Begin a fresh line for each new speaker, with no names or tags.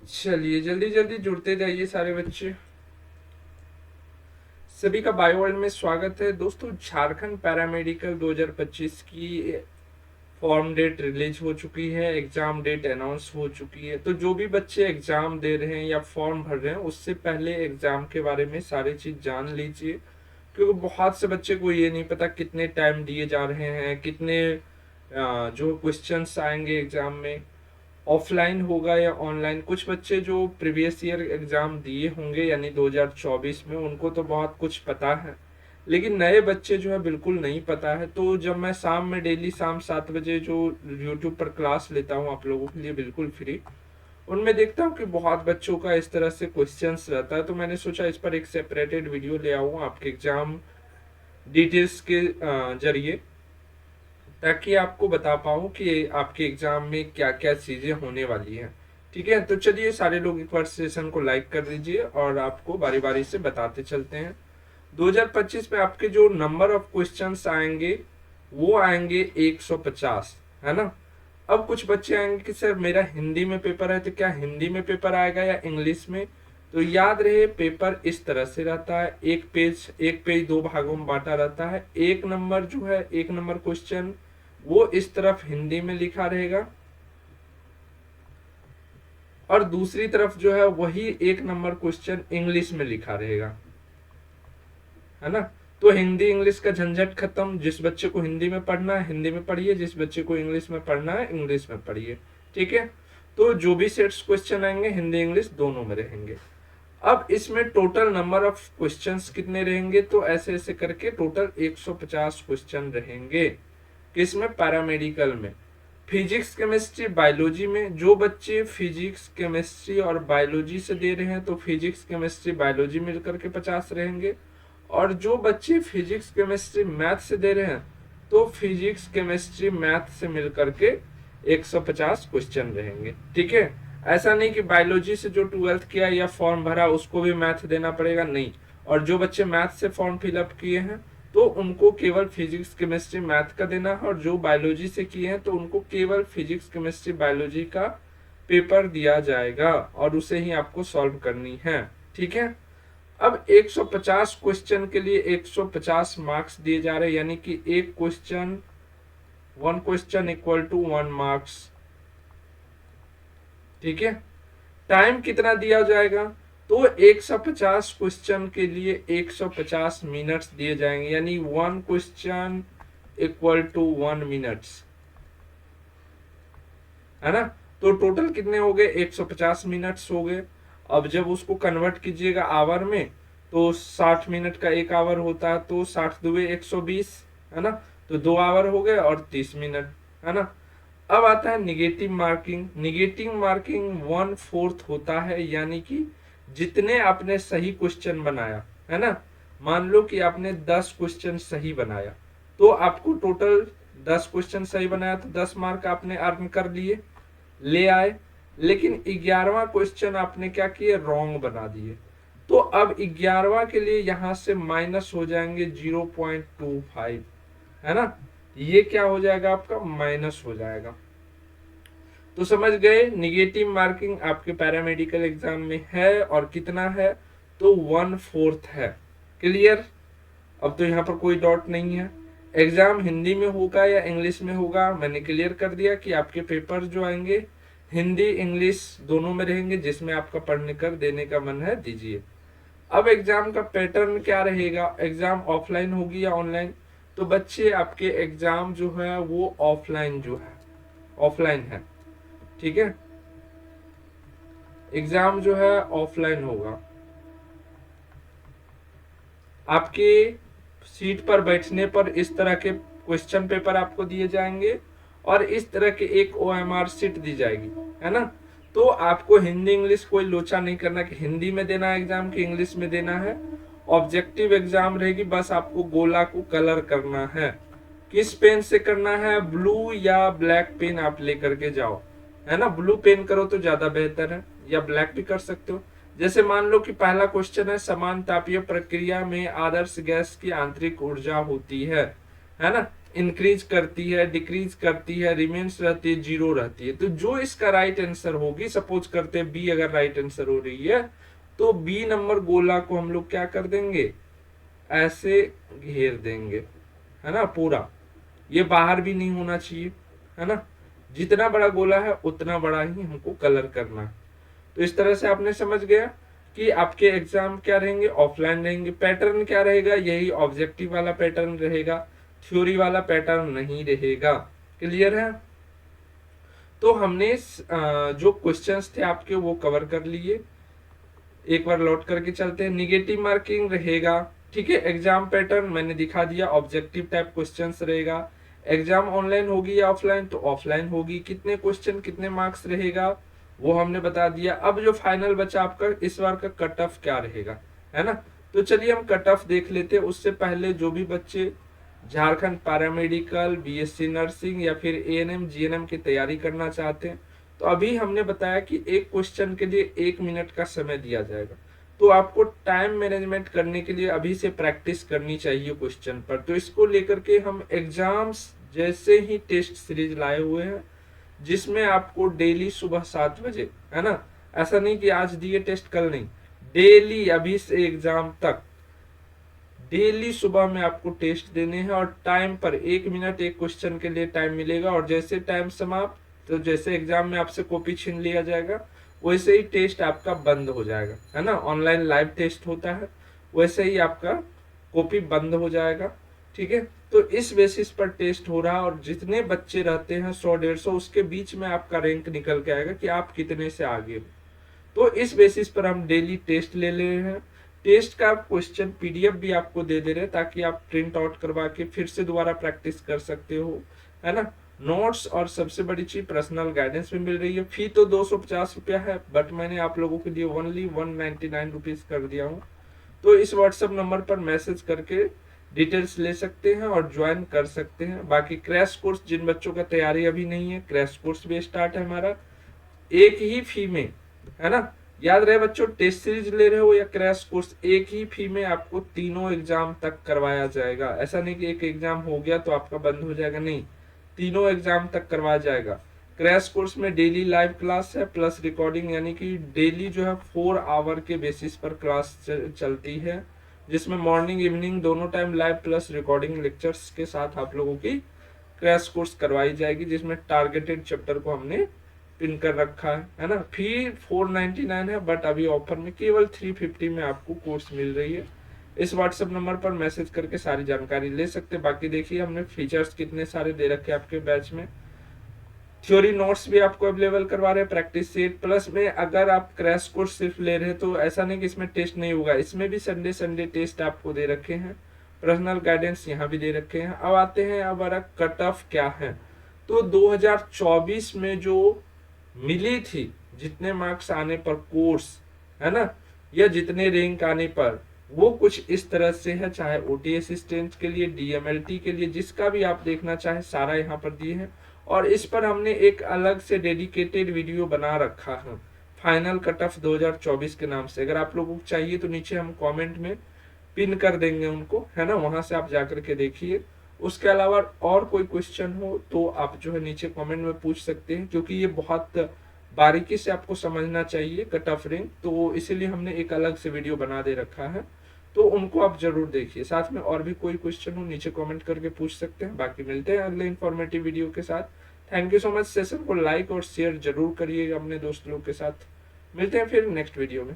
चलिए जल्दी जल्दी जुड़ते जाइए सारे बच्चे। सभी का बायो वर्ल्ड में स्वागत है दोस्तों। झारखंड पैरामेडिकल 2025 की फॉर्म डेट रिलीज हो चुकी है, एग्जाम डेट अनाउंस हो चुकी है। तो जो भी बच्चे एग्जाम दे रहे हैं या फॉर्म भर रहे हैं उससे पहले एग्जाम के बारे में सारी चीज जान लीजिए, क्योंकि बहुत से बच्चे को ये नहीं पता कितने टाइम दिए जा रहे हैं, कितने जो क्वेश्चंस आएंगे एग्जाम में, ऑफलाइन होगा या ऑनलाइन। कुछ बच्चे जो प्रीवियस ईयर एग्जाम दिए होंगे यानी 2024 में, उनको तो बहुत कुछ पता है, लेकिन नए बच्चे जो है बिल्कुल नहीं पता है। तो जब मैं शाम में डेली शाम 7 बजे जो यूट्यूब पर क्लास लेता हूँ आप लोगों के लिए बिल्कुल फ्री, उनमें देखता हूँ कि बहुत बच्चों का इस तरह से क्वेश्चंस रहता है। तो मैंने सोचा इस पर एक सेपरेटेड वीडियो ले आऊँ आपके एग्जाम डिटेल्स के जरिए, ताकि आपको बता पाऊँ कि आपके एग्जाम में क्या क्या चीजें होने वाली हैं। ठीक है, तो चलिए सारे लोग एक बार सेशन को लाइक कर दीजिए और आपको बारी बारी से बताते चलते हैं। 2025 में आपके जो नंबर ऑफ क्वेश्चंस आएंगे वो आएंगे 150, है ना। अब कुछ बच्चे आएंगे कि सर मेरा हिंदी में पेपर है, तो क्या हिंदी में पेपर आएगा या इंग्लिश में। तो याद रहे पेपर इस तरह से रहता है, एक पेज दो भागों में बांटा रहता है। एक नंबर जो है, एक नंबर क्वेश्चन वो इस तरफ हिंदी में लिखा रहेगा और दूसरी तरफ जो है वही एक नंबर क्वेश्चन इंग्लिश में लिखा रहेगा, है ना। तो हिंदी इंग्लिश का झंझट खत्म। जिस बच्चे को हिंदी में पढ़ना है हिंदी में पढ़िए, जिस बच्चे को इंग्लिश में पढ़ना है इंग्लिश में पढ़िए। ठीक है, तो जो भी सेट्स क्वेश्चन आएंगे हिंदी इंग्लिश दोनों में रहेंगे। अब इसमें टोटल नंबर ऑफ क्वेश्चंस कितने रहेंगे, तो ऐसे ऐसे करके टोटल 150 क्वेश्चन रहेंगे। किसमें, पैरामेडिकल में। फिजिक्स केमिस्ट्री बायोलॉजी में जो बच्चे फिजिक्स केमिस्ट्री और बायोलॉजी से दे रहे हैं तो फिजिक्स केमिस्ट्री बायोलॉजी मिलकर के 50 रहेंगे, और जो बच्चे फिजिक्स केमिस्ट्री मैथ से दे रहे हैं तो फिजिक्स केमिस्ट्री मैथ से मिलकर के 150 क्वेश्चन रहेंगे। ठीक है, ऐसा नहीं कि बायोलॉजी से जो 12th किया या फॉर्म भरा उसको भी मैथ देना पड़ेगा, नहीं। और जो बच्चे मैथ से फॉर्म फिलअप किए हैं तो उनको केवल फिजिक्स केमिस्ट्री मैथ का देना है, और जो बायोलॉजी से किए हैं तो उनको केवल फिजिक्स केमिस्ट्री बायोलॉजी का पेपर दिया जाएगा और उसे ही आपको सॉल्व करनी है। ठीक है, अब 150 क्वेश्चन के लिए 150 मार्क्स दिए जा रहे हैं, यानी कि एक question, one question equal to 1 marks. ठीक है, टाइम कितना दिया जाएगा, तो 150 क्वेश्चन के लिए 150 मिनट्स दिए जाएंगे, यानी 1 क्वेश्चन इक्वल टू 1 मिनट्स, है ना। तो टोटल कितने हो गए, 150 मिनट्स हो गए। अब जब उसको कन्वर्ट कीजिएगा आवर में, तो 60 मिनट का एक आवर होता है, तो 60 दुए 120, है ना। तो 2 आवर हो गए और 30 मिनट, है ना। अब आता है निगेटिव मार्किंग। निगेटिव मार्किंग 1/4 होता है, यानी कि जितने आपने सही क्वेश्चन बनाया, है ना। मान लो कि आपने 10 क्वेश्चन सही बनाया तो आपको टोटल 10 क्वेश्चन सही बनाया तो 10 मार्क आपने अर्न कर लिए, ले आए। लेकिन 11वां क्वेश्चन आपने क्या किए, रॉन्ग बना दिए, तो अब 11वां के लिए यहां से माइनस हो जाएंगे 0.25, है ना। ये क्या हो जाएगा, आपका माइनस हो जाएगा। तो समझ गए, निगेटिव मार्किंग आपके पैरामेडिकल एग्जाम में है और कितना है, तो 1/4 है। क्लियर, अब तो यहाँ पर कोई डाउट नहीं है। एग्जाम हिंदी में होगा या इंग्लिश में होगा, मैंने क्लियर कर दिया कि आपके पेपर जो आएंगे हिंदी इंग्लिश दोनों में रहेंगे, जिसमें आपका पढ़ने कर देने का मन है दीजिए। अब एग्जाम का पैटर्न क्या रहेगा, एग्जाम ऑफलाइन होगी या ऑनलाइन। तो बच्चे आपके एग्जाम जो है वो ऑफलाइन जो है, ऑफलाइन है। ठीक है, एग्जाम जो है ऑफलाइन होगा। आपके सीट पर बैठने पर इस तरह के क्वेश्चन पेपर आपको दिए जाएंगे और इस तरह के एक OMR सीट दी जाएगी, है ना। तो आपको हिंदी इंग्लिश कोई लोचा नहीं करना कि हिंदी में देना है एग्जाम की इंग्लिश में देना है। ऑब्जेक्टिव एग्जाम रहेगी, बस आपको गोला को कलर करना है। किस पेन से करना है, ब्लू या ब्लैक पेन आप लेकर के जाओ, है ना। ब्लू पेन करो तो ज्यादा बेहतर है, या ब्लैक भी कर सकते हो। जैसे मान लो कि पहला क्वेश्चन है, समान तापीय प्रक्रिया में आदर्श गैस की आंतरिक ऊर्जा होती है ना। इंक्रीज करती है, डिक्रीज करती है, रिमेन्स रहती है, जीरो रहती है। तो जो इसका राइट आंसर होगी, सपोज करते हैं बी अगर राइट आंसर हो रही है, तो बी नंबर गोला को हम लोग क्या कर देंगे, ऐसे घेर देंगे, है ना, पूरा। ये बाहर भी नहीं होना चाहिए, है ना। जितना बड़ा गोला है उतना बड़ा ही हमको कलर करना है। तो इस तरह से आपने समझ गया कि आपके एग्जाम क्या रहेंगे, ऑफलाइन रहेंगे। पैटर्न क्या रहेगा, यही ऑब्जेक्टिव वाला पैटर्न रहेगा, थ्योरी वाला पैटर्न नहीं रहेगा। क्लियर है। तो हमने जो क्वेश्चंस थे आपके वो कवर कर लिए। एक बार लौट करके चलते हैं। निगेटिव मार्किंग रहेगा, ठीक है। एग्जाम पैटर्न मैंने दिखा दिया, ऑब्जेक्टिव टाइप क्वेश्चंस रहेगा। एग्जाम ऑनलाइन होगी या ऑफलाइन, तो ऑफलाइन होगी। कितने क्वेश्चन कितने मार्क्स रहेगा वो हमने बता दिया। अब जो फाइनल बचा आपका इस बार का कट ऑफ क्या रहेगा, है ना। तो चलिए हम कट ऑफ देख लेते हैं। उससे पहले जो भी बच्चे झारखंड पैरामेडिकल, बीएससी नर्सिंग या फिर एएनएम जीएनएम की तैयारी करना चाहते हैं, तो अभी हमने बताया कि एक क्वेश्चन के लिए 1 मिनट का समय दिया जाएगा। तो आपको टाइम मैनेजमेंट करने के लिए अभी से प्रैक्टिस करनी चाहिए क्वेश्चन पर। तो इसको लेकर के हम एग्जाम्स जैसे ही टेस्ट सीरीज लाए हुए हैं, जिसमें आपको डेली सुबह 7 बजे, है ना, ऐसा नहीं कि आज दिए टेस्ट कल नहीं, डेली अभी से एग्जाम तक डेली सुबह में आपको टेस्ट देने हैं। और टाइम पर 1 मिनट एक क्वेश्चन के लिए टाइम मिलेगा। और जैसे टाइम समाप्त, तो जैसे एग्जाम में आपसे कॉपी छीन लिया जाएगा, वैसे ही टेस्ट आपका बंद हो जाएगा, है ना। ऑनलाइन लाइव टेस्ट होता है, वैसे ही आपका कॉपी बंद हो जाएगा, ठीक है। तो इस बेसिस पर टेस्ट हो रहा है। और जितने बच्चे रहते हैं 100-150, उसके बीच में आपका रैंक निकल के आएगा कि आप कितने से आगे हो। तो इस बेसिस पर हम डेली टेस्ट ले रहे हैं। टेस्ट का क्वेश्चन पीडीएफ भी आपको दे दे रहे हैं, ताकि आप प्रिंट आउट करवा के फिर से दोबारा प्रैक्टिस कर सकते हो, है ना। नोट्स और सबसे बड़ी चीज पर्सनल गाइडेंस भी मिल रही है। फी तो 250 रुपया है, बट मैंने आप लोगों के लिए ओनली 199 रुपीज कर दिया हूँ। तो इस व्हाट्सएप नंबर पर मैसेज करके डिटेल्स ले सकते हैं और ज्वाइन कर सकते हैं। बाकी क्रैश कोर्स, जिन बच्चों का तैयारी अभी नहीं है, क्रैश कोर्स भी स्टार्ट है हमारा, एक ही फी में, है ना। याद रहे बच्चों, टेस्ट सीरीज ले रहे हो या क्रैश कोर्स, एक ही फी में आपको तीनों एग्जाम तक करवाया जाएगा। ऐसा नहीं कि एक एग्जाम हो गया तो आपका बंद हो जाएगा, नहीं, तीनों एग्जाम तक करवाया जाएगा। क्रैश कोर्स में डेली लाइव क्लास है प्लस रिकॉर्डिंग, यानी कि डेली जो है 4 आवर के बेसिस पर क्लास चलती है, जिसमें मॉर्निंग इवनिंग दोनों time live plus recording lectures के साथ आप लोगों की क्रैश कोर्स करवाई जाएगी, जिसमें टारगेटेड चैप्टर को हमने पिन कर रखा है ना। फी 499 है, बट अभी ऑफर में केवल 350 में आपको कोर्स मिल रही है। इस व्हाट्सएप नंबर पर मैसेज करके सारी जानकारी ले सकते हैं। बाकी देखिए हमने फीचर्स कितने सारे दे रखे हैं आपके बैच में। थ्योरी नोट्स भी आपको अवेलेबल करवा रहे हैं, प्रैक्टिस सेट प्लस में। अगर आप क्रैश कोर्स सिर्फ ले रहे हैं तो ऐसा नहीं कि इसमें टेस्ट नहीं होगा, इसमें भी संडे टेस्ट आपको दे रखे हैं। पर्सनल गाइडेंस यहाँ भी दे रखे हैं। अब आते हैं हमारा कट ऑफ क्या है। तो 2024 में जो मिली थी, जितने मार्क्स आने पर कोर्स, है ना, या जितने रैंक आने पर, वो कुछ इस तरह से है। चाहे ओटी असिस्टेंट के लिए, डीएमएलटी के लिए, जिसका भी आप देखना चाहे सारा यहाँ पर दिए हैं। और इस पर हमने एक अलग से डेडिकेटेड वीडियो बना रखा है, फाइनल कट ऑफ 2024 के नाम से। अगर आप लोगों को चाहिए तो नीचे हम कमेंट में पिन कर देंगे उनको, है ना, वहां से आप जाकर के देखिए। उसके अलावा और कोई क्वेश्चन हो तो आप जो है नीचे कमेंट में पूछ सकते हैं, क्योंकि ये बहुत बारीकी से आपको समझना चाहिए कट ऑफ रैंक, तो इसीलिए हमने एक अलग से वीडियो बना दे रखा है। तो उनको आप जरूर देखिए। साथ में और भी कोई क्वेश्चन हो नीचे कमेंट करके पूछ सकते हैं। बाकी मिलते हैं अगले इन्फॉर्मेटिव वीडियो के साथ। Thank you so much. Session को लाइक और शेयर जरूर करिएगा अपने दोस्त लोग के साथ। मिलते हैं फिर नेक्स्ट वीडियो में।